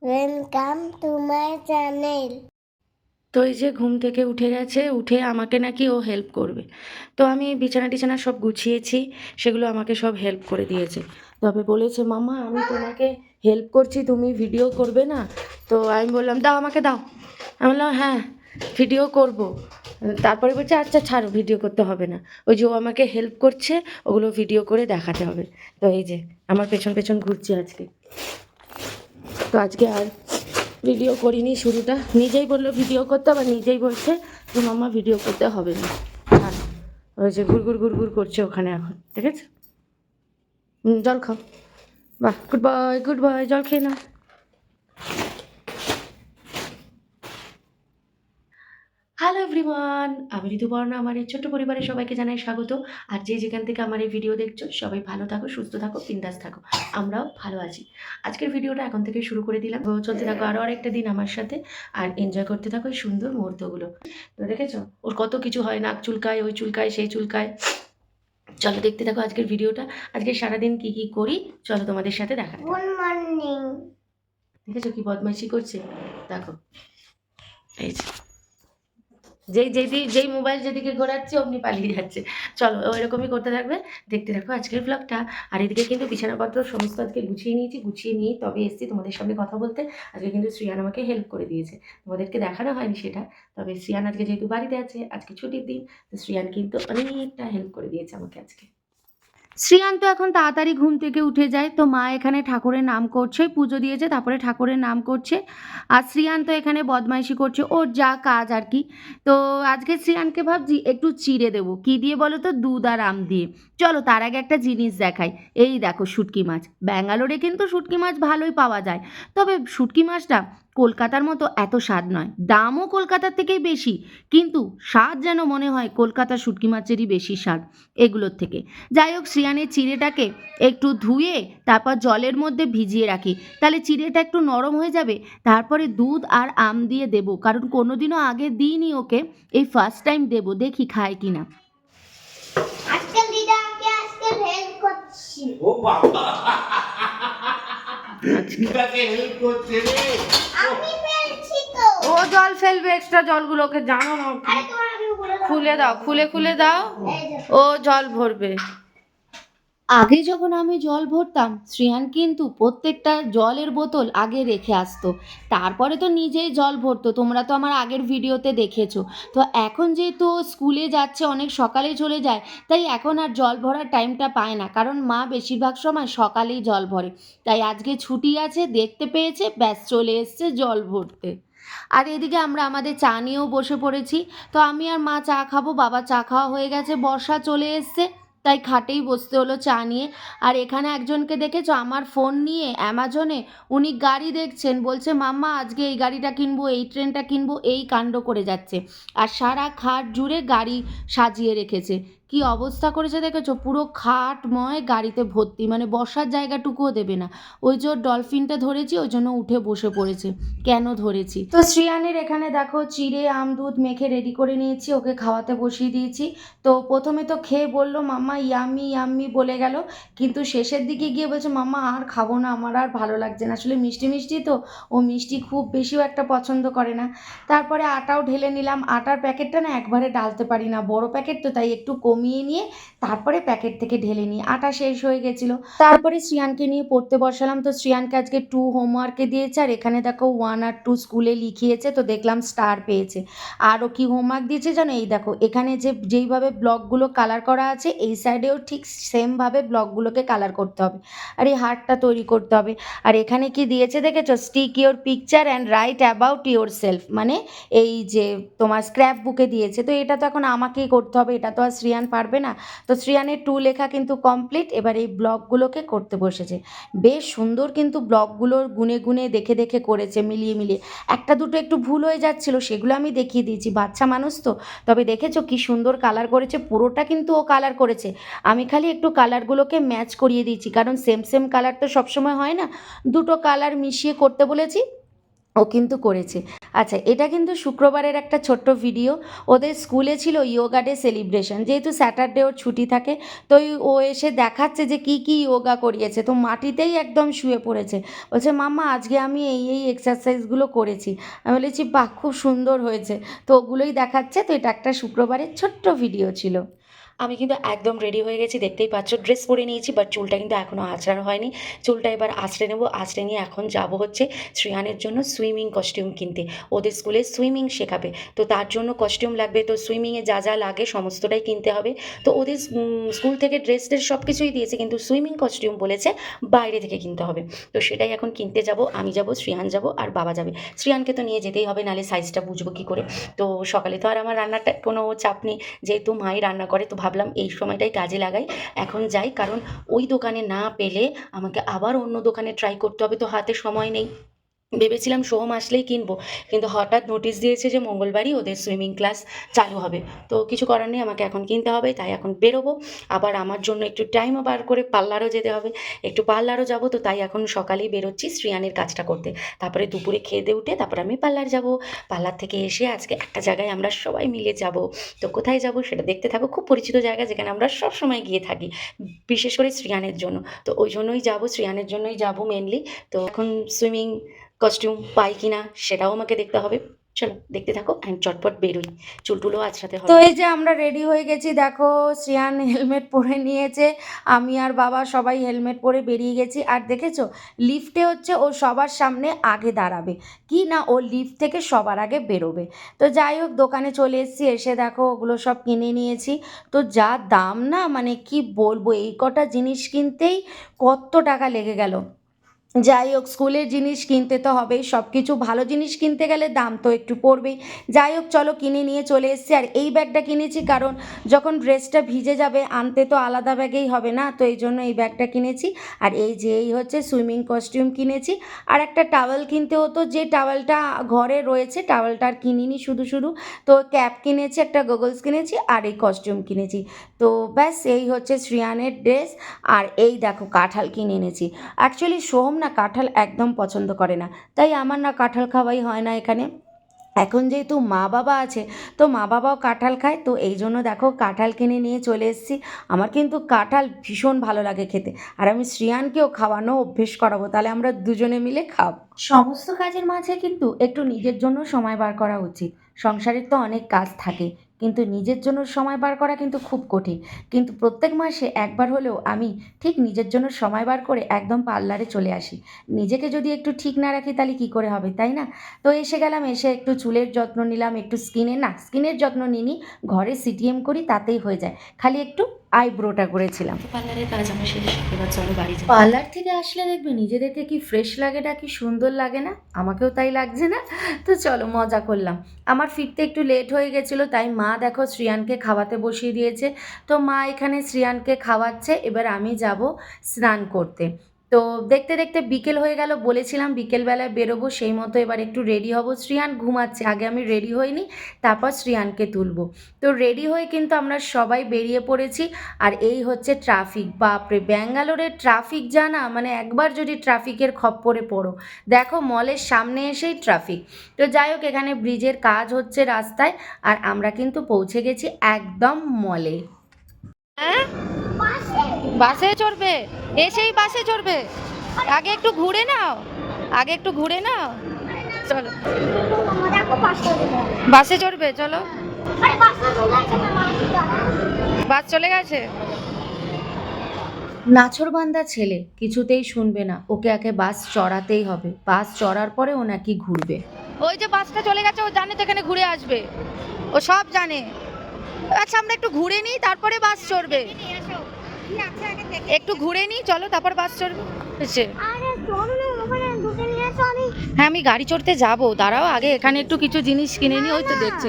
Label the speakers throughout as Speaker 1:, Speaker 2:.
Speaker 1: Welcome to my channel.
Speaker 2: তো এই যে ঘুম থেকে উঠে গেছে, উঠে আমাকে নাকি ও হেল্প করবে। তো আমি বিছানা টিছানা সব গুছিয়েছি, সেগুলো আমাকে সব হেল্প করে দিয়েছে। তবে বলেছে মামা আমি তোমাকে হেল্প করছি, তুমি ভিডিও করবে না? তো আমি বললাম দাও আমাকে দাও। আমি বললাম হ্যাঁ ভিডিও করব। তারপরে বলছে আচ্ছা ছাড়ো, ভিডিও করতে হবে না। ওই যে ও আমাকে হেল্প করছে, ওগুলো ভিডিও করে দেখাতে হবে। তো এই যে আমার পেছন পেছন ঘুরছে আজকে। তো আজকে আর ভিডিও করিনি, শুরুটা নিজেই বললো ভিডিও করতে, আবার নিজেই বলছে যে মাম্মা ভিডিও করতে হবে না। আর ওই যে ঘুরঘুর ঘুরঘুর করছে ওখানে এখন, ঠিক আছে? জল খাও। বাহ, গুড বয় গুড বয়, জল খেয়ে নাও। হ্যালো এভরিওয়ান, আমি ঋতুপর্ণা। আমার এই ছোট্ট পরিবারে সবাইকে জানাই স্বাগত। আর যে যেখান থেকে আমার এই ভিডিও দেখছো সবাই ভালো থাকো, সুস্থ থাকো, বিন্দাস থাকো। আমরাও ভালো আছি। আজকের ভিডিওটা এখন থেকে শুরু করে দিলাম। চলতে থাকো আরও আরেকটা দিন আমার সাথে, আর এনজয় করতে থাকো এই সুন্দর মুহূর্তগুলো। তো দেখেছো ওর কত কিছু হয়, নাক চুলকায়, ওই চুলকায়, সেই চুলকায়। চলো দেখতে থাকো আজকের ভিডিওটা। আজকে সারাদিন কি কি করি চলো তোমাদের সাথে দেখা।
Speaker 1: Good morning.
Speaker 2: দেখেছো কি বদমাইশি করছে, দেখো এই যে যেই মোবাইল যেদিকে ঘোরাচ্ছে অমনি পালিয়ে যাচ্ছে। চলো ও এরকমই করতে থাকবে, দেখতে থাকো আজকের ব্লগটা। আর এদিকে কিন্তু বিছানাপত্র সমস্ত আজকে গুছিয়ে নিয়েছি, গুছিয়ে নিয়ে তবে এসেছি তোমাদের সামনে কথা বলতে। আজকে কিন্তু শ্রিয়ান আমাকে হেল্প করে দিয়েছে, তোমাদেরকে দেখানো হয়নি সেটা। তবে শ্রিয়ান আজকে যেহেতু বাড়িতে আছে, আজকে ছুটির দিন, তো শ্রিয়ান কিন্তু অনেকটা হেল্প করে দিয়েছে আমাকে আজকে। শ্রিয়ান তো এখন তাড়াতাড়ি ঘুম থেকে উঠে যায়, তো মা এখানে ঠাকুরের নাম করছে, পুজো দিয়েছে, তারপরে ঠাকুরের নাম করছে। আর শ্রিয়ান তো এখানে বদমাইশি করছে, ওর যা কাজ আর কি। তো আজকে শ্রিয়ানকে ভাবছি একটু চিড়ে দেবো, কী দিয়ে বলো তো? দুধ আর আম দিয়ে। চলো তার আগে একটা জিনিস দেখাই। এই দেখো শুটকি মাছ, ব্যাঙ্গালোরে কিন্তু শুটকি মাছ ভালোই পাওয়া যায়। তবে শুটকি মাছটা কলকাতার মতো এত স্বাদ নয়, দামও কলকাতার থেকেই বেশি, কিন্তু স্বাদ যেন মনে হয় কলকাতার শুটকি মাছেরই বেশি স্বাদ এগুলোর থেকে। যাই হোক, শ্রিয়ানের চিড়েটাকে একটু ধুয়ে তারপর জলের মধ্যে ভিজিয়ে রাখি, তাহলে চিড়েটা একটু নরম হয়ে যাবে। তারপরে দুধ আর আম দিয়ে দেবো, কারণ কোনোদিনও আগে দিইনি ওকে, এই ফার্স্ট টাইম দেবো, দেখি খায় কিনা।
Speaker 1: আজকে দিদা আজকে হেল্প করছি।
Speaker 3: ও বাবা, দিদাকে হেল্প করছে রে।
Speaker 1: আমি ফেলছি তো।
Speaker 2: ও জল ফেলবে, এক্সট্রা জলগুলোকে জানো না,
Speaker 1: আরে তোমার আমি উপরে
Speaker 2: খুলে দাও, খুলে খুলে দাও,
Speaker 1: এই দেখো।
Speaker 2: ও জল ভরবে। আগে যখন আমি জল ভরতাম, শ্রেয়ান কিন্তু প্রত্যেকটা জলের বোতল আগে রেখে আসতো, তারপরে তো নিজেই জল ভরতো। তোমরা তো আমার আগের ভিডিওতে দেখেছো। তো এখন যেহেতু স্কুলে যাচ্ছে, অনেক সকালে চলে যায়, তাই এখন আর জল ভরার টাইমটা পায় না, কারণ মা বেশিরভাগ সময় সকালেই জল ভরে। তাই আজকে ছুটি আছে, দেখতে পেয়েছে, ব্যাস চলে এসছে জল ভরতে। আর এদিকে আমরা আমাদের চা নিয়েও বসে পড়েছি। তো আমি আর মা চা খাবো, বাবা চা খাওয়া হয়ে গেছে, বর্ষা চলে এসছে, তাই খাটেই বসতে হলো চা নিয়ে। আর এখানে একজনকে দেখেছো আমার ফোন নিয়ে অ্যামাজনে, উনি গাড়ি দেখছেন, বলছে মাম্মা আজকে এই গাড়িটা কিনবো, এই ট্রেনটা কিনবো, এই কাণ্ড করে যাচ্ছে। আর সারা খাট জুড়ে গাড়ি সাজিয়ে রেখেছে। কি অবস্থা করেছে দেখেছো, পুরো খাটময় গাড়িতে ভর্তি, মানে বসার জায়গাটুকুও দেবে না। ওই যে ডলফিনটা ধরেছি, ওই জন্য উঠে বসে পড়েছে। কেন ধরেছি? তো শ্রিয়ানের এখানে দেখো চিড়ে আম দুধ মেখে রেডি করে নিয়েছি, ওকে খাওয়াতে বসিয়ে দিয়েছি। তো প্রথমে তো খেয়ে বললো মাম্মা ইয়াম্মি ইয়াম্মি বলে গেল, কিন্তু শেষের দিকে গিয়ে বলছে মাম্মা আর খাবো না, আমার আর ভালো লাগছে না। আসলে মিষ্টি মিষ্টি তো, ও মিষ্টি খুব বেশিও একটা পছন্দ করে না। তারপরে আটাও ঢেলে নিলাম। আটার প্যাকেটটা না একবারে ডালতে পারি না, বড় প্যাকেট তো, তাই একটু কমিয়ে নিয়ে তারপরে প্যাকেট থেকে ঢেলে নিই। আটা শেষ হয়ে গেছিলো। তারপরে শ্রিয়ানকে নিয়ে পড়তে বসালাম। তো শ্রিয়ানকে আজকে 2 হোমওয়ার্কে দিয়েছে, আর এখানে দেখো 1 আর 2 স্কুলে লিখিয়েছে, তো দেখলাম স্টার পেয়েছে। আরও কি হোমওয়ার্ক দিয়েছে জানো? এই দেখো এখানে যেইভাবে ব্লকগুলো কালার করা আছে, এই সাইডেও ঠিক সেমভাবে ব্লকগুলোকে কালার করতে হবে, আর এই হার্টটা তৈরি করতে হবে। আর এখানে কি দিয়েছে দেখেছো? Stick your picture and right about your self, মানে এই যে তোমার স্ক্র্যাপ বুকে দিয়েছে। তো এটা তো এখন আমাকেই করতে হবে, এটা তো আর শ্রিয়ান পারবে না। তো শ্রিয়ানের 2 লেখা কিন্তু কমপ্লিট, এবার এই ব্লকগুলোকে করতে বসেছে। বেশ সুন্দর কিন্তু ব্লকগুলোর গুনে গুনে দেখে দেখে করেছে, মিলিয়ে মিলিয়ে। একটা দুটো একটু ভুল হয়ে যাচ্ছিলো, সেগুলো আমি দেখিয়ে দিয়েছি, বাচ্চা মানুষ তো। তবে দেখেছো কি সুন্দর কালার করেছে, পুরোটা কিন্তু ও কালার করেছে। আমি খালি একটু কালারগুলোকে ম্যাচ করিয়ে দিয়েছি, কারণ সেম সেম কালার তো সবসময় হয় না, দুটো কালার মিশিয়ে করতে বলেছি, ও কিন্তু করেছে। আচ্ছা, এটা কিন্তু শুক্রবারের একটা ছোট্ট ভিডিও। ওদের স্কুলে ছিল ইয়োগা ডে সেলিব্রেশন, যেহেতু স্যাটারডে ওর ছুটি থাকে, তো ও এসে দেখাচ্ছে যে কি কি ইয়োগা করিয়েছে। তো মাটিতেই একদম শুয়ে পড়েছে, বলছে মাম্মা আজকে আমি এই এক্সারসাইজগুলো করেছি। আমি বলেছি বাহ, খুব সুন্দর হয়েছে। তো ওগুলোই দেখাচ্ছে। তো এটা একটা শুক্রবারের ছোট্ট ভিডিও ছিল। আমি কিন্তু একদম রেডি হয়ে গেছি, দেখতেই পাচ্ছ। ড্রেস পরে নিয়েছি, বাট চুলটা কিন্তু এখনও আঁচড়ানো হয়নি। চুলটা এবার আঁচড়ে নেবো। আঁচড়ে নিয়ে এখন যাব হচ্ছে শ্রেয়ানের জন্য সুইমিং কস্টিউম কিনতে। ওদের স্কুলে সুইমিং শেখাবে, তো তার জন্য কস্টিউম লাগবে। তো সুইমিংয়ে যা যা লাগে সমস্তটাই কিনতে হবে। তো ওদের স্কুল থেকে ড্রেস সব কিছুই দিয়েছে, কিন্তু সুইমিং কস্টিউম বলেছে বাইরে থেকে কিনতে হবে। তো সেটাই এখন কিনতে যাব। আমি যাব, শ্রেয়ান যাব, আর বাবা যাবে। শ্রেয়ানকে তো নিয়ে যেতেই হবে, নাহলে সাইজটা বুঝবো কী করে। তো সকালে তো আর আমার রান্নাটা কোনো চাপ নেই, যেহেতু মাই রান্না করে, তো ভাবলাম এই সময়টাই কাজে লাগাই, এখন যাই। কারণ ওই দোকানে না পেলে আমাকে আবার অন্য দোকানে ট্রাই করতে হবে, তো হাতে সময় নেই। ভেবেছিলাম সোম আসলেই কিনবো, কিন্তু হঠাৎ নোটিশ দিয়েছে যে মঙ্গলবারই ওদের সুইমিং ক্লাস চালু হবে। তো কিছু করার নেই, আমাকে এখন কিনতে হবে। তাই এখন বেরোবো। আবার আমার জন্য একটু টাইমও বার করে পার্লারও যেতে হবে, একটু পার্লারও যাব। তো তাই এখন সকালেই বেরোচ্ছি শ্রেয়ানের কাজটা করতে। তারপরে দুপুরে খেয়ে দিয়ে উঠে তারপরে আমি পার্লার যাব। পার্লার থেকে এসে আজকে একটা জায়গায় আমরা সবাই মিলে যাব। তো কোথায় যাব সেটা দেখতে থাকো। খুব পরিচিত জায়গা, যেখানে আমরা সব সময় গিয়ে থাকি, বিশেষ করে শ্রেয়ানের জন্য। তো ওই জন্যই যাব, শ্রেয়ানের জন্যই যাব মেনলি। তো এখন সুইমিং কস্টিউম পাই কিনা সেটাও আমাকে দেখতে হবে। চলো দেখতে থাকো, আমি চটপট বেরোই, চুলটুলো আঁচড়াতে হবে। তো এই যে আমরা রেডি হয়ে গেছি, দেখো শ্রেয়ান হেলমেট পরে নিয়েছে, আমি আর বাবা সবাই হেলমেট পরে বেরিয়ে গেছি। আর দেখেছো লিফটে হচ্ছে ও সবার সামনে আগে দাঁড়াবে, কি না ও লিফট থেকে সবার আগে বেরোবে। তো যাই হোক, দোকানে চলে এসেছি, এসে দেখো ওগুলো সব কিনে নিয়েছি। তো যা দাম না, মানে কি বলবো, এই কটা জিনিস কিনতেই কত টাকা লেগে গেল। যাই হোক, স্কুলের জিনিস কিনতে তো হবেই, সব কিছু ভালো জিনিস কিনতে গেলে দাম তো একটু পড়বেই। যাই হোক, চলো কিনে নিয়ে চলে এসেছি। আর এই ব্যাগটা কিনেছি কারণ যখন ড্রেসটা ভিজে যাবে আনতে তো আলাদা ব্যাগেই হবে না, তো এই জন্য এই ব্যাগটা কিনেছি। আর এই হচ্ছে সুইমিং কস্টিউম কিনেছি। আর একটা টাওয়েল কিনতে হতো, যে টাওয়েলটা ঘরে রয়েছে, টাওয়েলটা আর কিনিনি শুধু শুধু। তো ক্যাপ কিনেছি, একটা গগলস কিনেছি, আর এই কস্টিউম কিনেছি। তো ব্যাস এই হচ্ছে শ্রেয়ানের ড্রেস। আর এই দেখো কাঁঠাল কিনে এনেছি। অ্যাকচুয়ালি সোহম না কাঁঠাল একদম পছন্দ করে না, তাই আমার না কাঁঠাল খাওয়াই হয় না এখানে। এখন যেহেতু মা বাবা আছে, তো মা বাবাও কাঁঠাল খায়, তো এই জন্য দেখো কাঁঠাল কিনে নিয়ে চলে এসেছি। আমার কিন্তু কাঁঠাল ভীষণ ভালো লাগে খেতে, আর আমি শ্রেয়ানকেও খাওয়ানো অভ্যেস করাবো, তাহলে আমরা দুজনে মিলে খাবো। সমস্ত কাজের মাঝে কিন্তু একটু নিজের জন্য সময় বার করা উচিত। সংসারের তো অনেক কাজ থাকে, কিন্তু নিজের জন্য সময় বার করা কিন্তু খুব কঠিন। কিন্তু প্রত্যেক মাসে একবার হলেও আমি ঠিক নিজের জন্য সময় বার করে একদম পার্লারে চলে আসি। নিজেকে যদি একটু ঠিক না রাখি তাহলে কী করে হবে, তাই না? তো এসে গেলাম, এসে একটু চুলের যত্ন নিলাম, একটু স্কিনের যত্ন নিই, ঘরে সিটিএম করি তাতেই হয়ে যায়, খালি একটু আইব্রোটা করেছিলাম। পার্লারের কাজ আমার শেষ, এবার চলো বাড়ি যাই। পার্লার থেকে আসলে দেখবে নিজেদেরকে কি ফ্রেশ লাগে না, কি সুন্দর লাগে না? আমাকেও তাই লাগছে না? তো চলো মজা করলাম। আমার ফিরতে একটু লেট হয়ে গেছিলো, তাই মা দেখো শ্রেয়ানকে খাওয়াতে বসিয়ে দিয়েছে। তো মা এখানে শ্রেয়ানকে খাওয়াচ্ছে, এবার আমি যাব স্নান করতে। তো দেখতে দেখতে বিকেল হয়ে গেল, বলেছিলাম বিকেলবেলায় বেরোবো, সেই মতো এবার একটু রেডি হব। শ্রেয়ান ঘুমাচ্ছে, আগে আমি রেডি হইনি, তারপর শ্রেয়ানকে তুলবো। তো রেডি হয়ে কিন্তু আমরা সবাই বেরিয়ে পড়েছি। আর এই হচ্ছে ট্রাফিক, বাপরে ব্যাঙ্গালোরের ট্রাফিক জানা, মানে একবার যদি ট্রাফিকের খপ্পরে পড়ো, দেখো মলের সামনে এসেই ট্রাফিক। তো যাই হোক, এখানে ব্রিজের কাজ হচ্ছে রাস্তায়, আর আমরা কিন্তু পৌঁছে গেছি একদম মলে। হ্যাঁ, বাসে চড়বে, এসেই বাসে চড়বে? আগে একটু ঘুরে নাও, আগে একটু ঘুরে নাও, চলো বাসে চড়বে, চলো। বাস চলে গেছে। নাছোড়বান্দা ছেলে কিছুতেই শুনবে না, ওকে আগে বাস চড়াতেই হবে, বাস চড়ার পরে ও নাকি ঘুরবে। ওই যে বাসটা চলে গেছে, ও জানে তো এখানে ঘুরে আসবে, ও সব জানে। আচ্ছা আমরা একটু ঘুরে নিই, তারপরে বাস চড়বে। একটু ঘুরে নিই, চলো, তারপর বাস চড়বে। হ্যাঁ আমি গাড়ি চড়তে যাবো, দাঁড়াও আগে এখানে একটু কিছু জিনিস কিনে নিই। ওই তো দেখছে।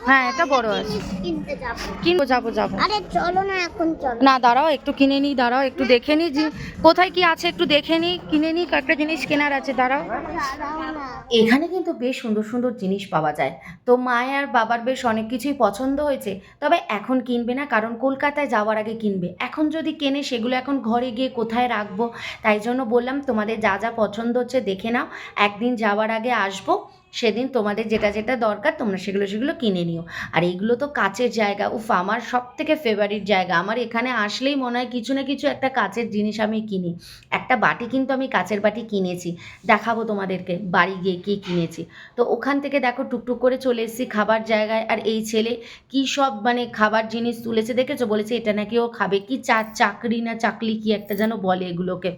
Speaker 2: হ্যাঁ এটা বড় আছে।
Speaker 1: কিনতে যাবো।
Speaker 2: কিনবো, যাবো যাবো।
Speaker 1: আরে চলো না এখন চলো।
Speaker 2: না দাঁড়াও একটু কিনে নিই, দাঁড়াও একটু দেখে নিই যে কোথায় কি আছে, একটু দেখে নিই, কিনে নিই, কয়েকটা জিনিস কেনার আছে, দাঁড়াও।
Speaker 1: দাঁড়াও না।
Speaker 2: এখানে কিন্তু বেশ সুন্দর সুন্দর জিনিস পাওয়া যায়। তো মায়ের আর বাবার বেশ অনেক কিছুই পছন্দ হয়েছে, তবে এখন কিনবে না, কারণ কলকাতায় যাওয়ার আগে কিনবে। এখন যদি কেনে সেগুলো এখন ঘরে গিয়ে কোথায় রাখবো, তাই জন্য বললাম তোমাদের যা যা পছন্দ হচ্ছে দেখে নাও, একদিন যাওয়ার আগে আসবো, সেদিন তোমাদের যেটা যেটা দরকার তোমরা সেগুলো সেগুলো কিনে নিও। আর এইগুলো তো কাচের জায়গা, উফ আমার সব থেকে ফেভারিট জায়গা। আমার এখানে আসলেই মনে হয় কিছু না কিছু একটা কাচের জিনিস আমি কিনি। একটা বাটি কিন্তু আমি কাচের বাটি কিনেছি, দেখাবো তোমাদেরকে বাড়ি গিয়ে কী কিনেছি। তো ওখান থেকে দেখো টুকটুক করে চলে এসেছি খাবার জায়গায়, আর এই ছেলে কী সব মানে খাবার জিনিস তুলেছে দেখেছো, বলেছে এটা নাকি ও খাবে, কি চাকরি না চাকলি কি একটা যেন বলে এগুলোকে।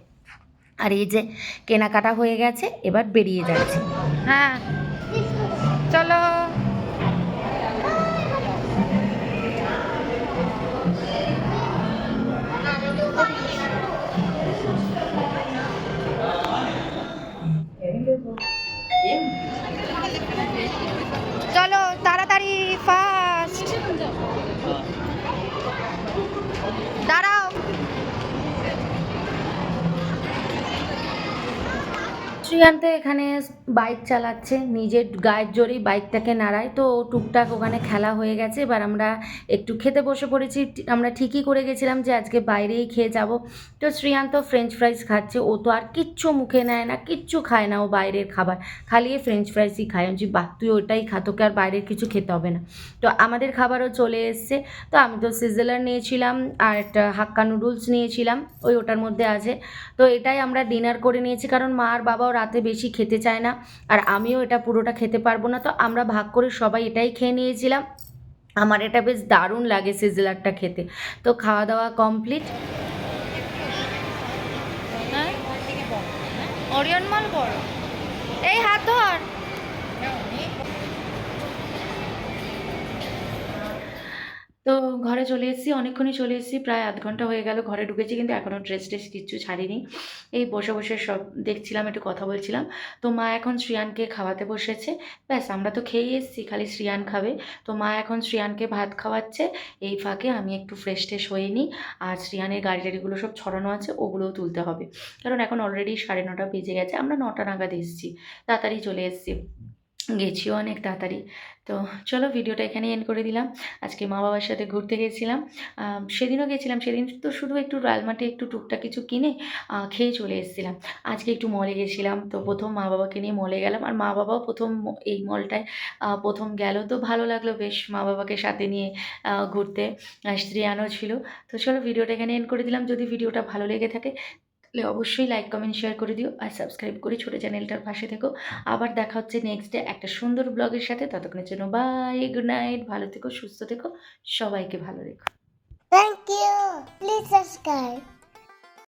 Speaker 2: আর এই যে কেনাকাটা হয়ে গেছে, এবার বেরিয়ে যাচ্ছে। হ্যাঁ চলো। চলো তাড়াতাড়ি ফাস্ট, দাঁড়াও। শ্রীকান্ত এখানে বাইক চালাচ্ছে, নিজের গায়ের জোরেই বাইকটাকে নাড়ায়। তো টুকটাক ওখানে খেলা হয়ে গেছে, এবার আমরা একটু খেতে বসে পড়েছি। আমরা ঠিকই করে গেছিলাম যে আজকে বাইরেই খেয়ে যাব। তো শ্রীকান্ত ফ্রেঞ্চ ফ্রাইজ খাচ্ছে, ও তো আর কিচ্ছু মুখে নেয় না, কিচ্ছু খায় না ও বাইরের খাবার, খালি ফ্রেঞ্চ ফ্রাইজই খায়। আমি বাহ তুই ওটাই খা, তোকে আর বাইরের কিছু খেতে হবে না। তো আমাদের খাবারও চলে এসছে। তো আমি তো সিজলার নিয়েছিলাম আর একটা হাক্কা নুডলস নিয়েছিলাম, ওটার মধ্যে আছে। তো এটাই আমরা ডিনার করে নিয়েছি, কারণ মা আর বাবাও রাতে বেশি খেতে চায় না, আর আমিও এটা পুরোটা খেতে পারবো না। তো আমরা ভাগ করে সবাই এটাই খেয়ে নিয়েছিলাম। আমার এটা বেশ দারুণ লাগে সিজলারটা খেতে। তো খাওয়া দাওয়া কমপ্লিট। ওরিয়ন মাল বড়, এই হাত ধর। তো ঘরে চলে এসেছি, অনেকক্ষণই চলে এসেছি, প্রায় আধ ঘন্টা হয়ে গেল ঘরে ঢুকেছি, কিন্তু এখনও ড্রেস কিচ্ছু ছাড়িনি। এই বসে বসে সব দেখছিলাম, একটু কথা বলছিলাম। তো মা এখন শ্রিয়ানকে খাওয়াতে বসেছে। ব্যাস আমরা তো খেয়েই এসেছি, খালি শ্রিয়ান খাবে। তো মা এখন শ্রিয়ানকে ভাত খাওয়াচ্ছে, এই ফাঁকে আমি একটু ফ্রেশ ট্রেশ হয়ে নিই। আর শ্রিয়ানের গাড়ি টাড়িগুলো সব ছড়ানো আছে, ওগুলোও তুলতে হবে, কারণ এখন অলরেডি 9:30 বেজে গেছে। আমরা 9টা নাগাদ এসেছি, তাড়াতাড়ি চলে এসেছি, গেছিও অনেক তাড়াতাড়ি। তো চলো ভিডিওটা এখানে এন্ড করে দিলাম। আজকে মা বাবার সাথে ঘুরতে গেছিলাম, সেদিনও গেছিলাম, সেদিন তো শুধু একটু রয়্যাল মার্টে একটু টুকটাক কিছু কিনে খেয়ে চলে এসেছিলাম। আজকে একটু মলে গেছিলাম, তো প্রথম মা বাবাকে নিয়ে মলে গেলাম, আর মা বাবাও প্রথম এই মলটায় প্রথম গেল। তো ভালো লাগলো বেশ মা বাবাকে সাথে নিয়ে ঘুরতে, শ্রেয়ানও ছিল। তো চলো ভিডিওটা এখানে এন্ড করে দিলাম। যদি ভিডিওটা ভালো লেগে থাকে তাহলে অবশ্যই লাইক কমেন্ট শেয়ার করে দিও, আর সাবস্ক্রাইব করে ছোটো চ্যানেলটার পাশে থেকো। আবার দেখা হচ্ছে নেক্সট ডে একটা সুন্দর ব্লগের সাথে। ততক্ষণের জন্য বাই, গুড নাইট, ভালো থেকো, সুস্থ থেকো, সবাইকে ভালো রেখো।
Speaker 1: Thank you. Please subscribe.